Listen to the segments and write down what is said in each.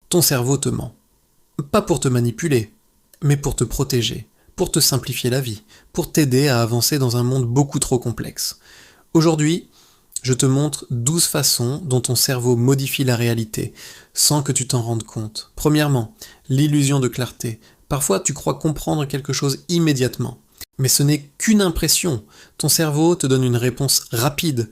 Ton cerveau te ment. Pas pour te manipuler, mais pour te protéger, pour te simplifier la vie, pour t'aider à avancer dans un monde beaucoup trop complexe. Aujourd'hui, je te montre 12 façons dont ton cerveau modifie la réalité, sans que tu t'en rendes compte. Premièrement, l'illusion de clarté. Parfois, tu crois comprendre quelque chose immédiatement. Mais ce n'est qu'une impression. Ton cerveau te donne une réponse rapide,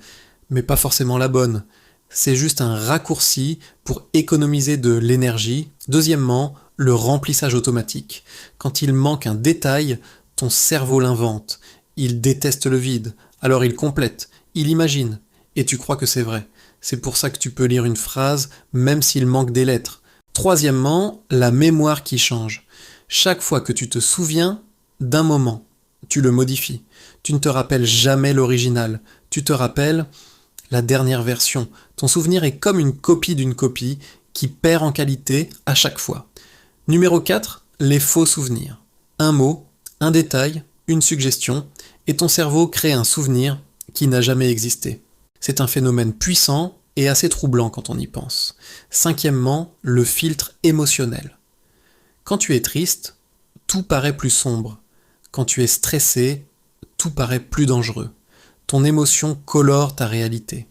mais pas forcément la bonne. C'est juste un raccourci pour économiser de l'énergie. Deuxièmement, le remplissage automatique. Quand il manque un détail, ton cerveau l'invente. Il déteste le vide, alors il complète, il imagine, et tu crois que c'est vrai. C'est pour ça que tu peux lire une phrase même s'il manque des lettres. Troisièmement, la mémoire qui change. Chaque fois que tu te souviens d'un moment, tu le modifies. Tu ne te rappelles jamais l'original. Tu te rappelles la dernière version. Ton souvenir est comme une copie d'une copie qui perd en qualité à chaque fois. Numéro 4, les faux souvenirs. Un mot, un détail, une suggestion, et ton cerveau crée un souvenir qui n'a jamais existé. C'est un phénomène puissant et assez troublant quand on y pense. Cinquièmement, le filtre émotionnel. Quand tu es triste, tout paraît plus sombre. Quand tu es stressé, tout paraît plus dangereux. Ton émotion colore ta réalité.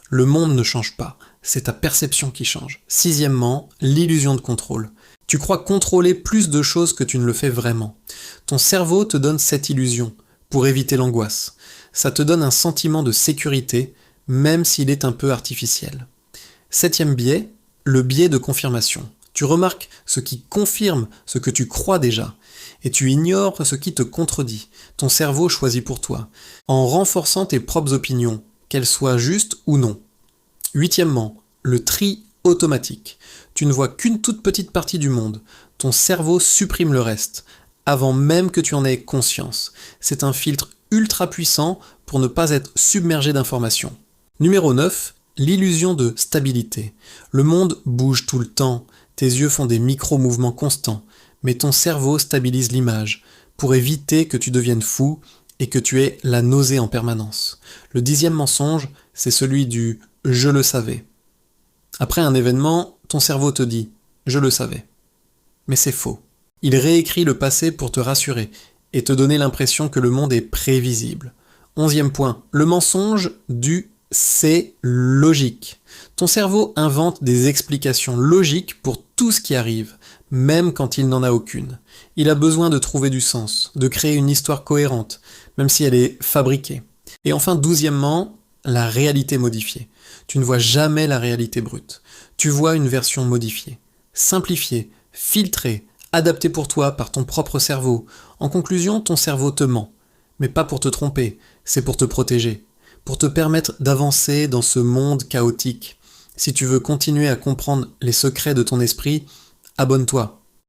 Le monde ne change pas, c'est ta perception qui change. Sixièmement, l'illusion de contrôle. Tu crois contrôler plus de choses que tu ne le fais vraiment. Ton cerveau te donne cette illusion pour éviter l'angoisse. Ça te donne un sentiment de sécurité, même s'il est un peu artificiel. Septième biais, le biais de confirmation. Tu remarques ce qui confirme ce que tu crois déjà, et tu ignores ce qui te contredit. Ton cerveau choisit pour toi, en renforçant tes propres opinions, qu'elles soient justes ou non. Huitièmement, le tri automatique. Tu ne vois qu'une toute petite partie du monde. Ton cerveau supprime le reste, avant même que tu en aies conscience. C'est un filtre ultra puissant pour ne pas être submergé d'informations. Numéro 9, l'illusion de stabilité. Le monde bouge tout le temps, tes yeux font des micro-mouvements constants, mais ton cerveau stabilise l'image, pour éviter que tu deviennes fou et que tu aies la nausée en permanence. Le 10e mensonge, c'est celui du « je le savais ». Après un événement, ton cerveau te dit « je le savais ». Mais c'est faux. Il réécrit le passé pour te rassurer et te donner l'impression que le monde est prévisible. 11e point, le mensonge du « c'est logique ». Ton cerveau invente des explications logiques pour tout ce qui arrive, même quand il n'en a aucune. Il a besoin de trouver du sens, de créer une histoire cohérente, même si elle est fabriquée. Et enfin, 12e, la réalité modifiée. Tu ne vois jamais la réalité brute. Tu vois une version modifiée, simplifiée, filtrée, adaptée pour toi par ton propre cerveau. En conclusion, ton cerveau te ment. Mais pas pour te tromper, c'est pour te protéger, pour te permettre d'avancer dans ce monde chaotique. Si tu veux continuer à comprendre les secrets de ton esprit, abonne-toi.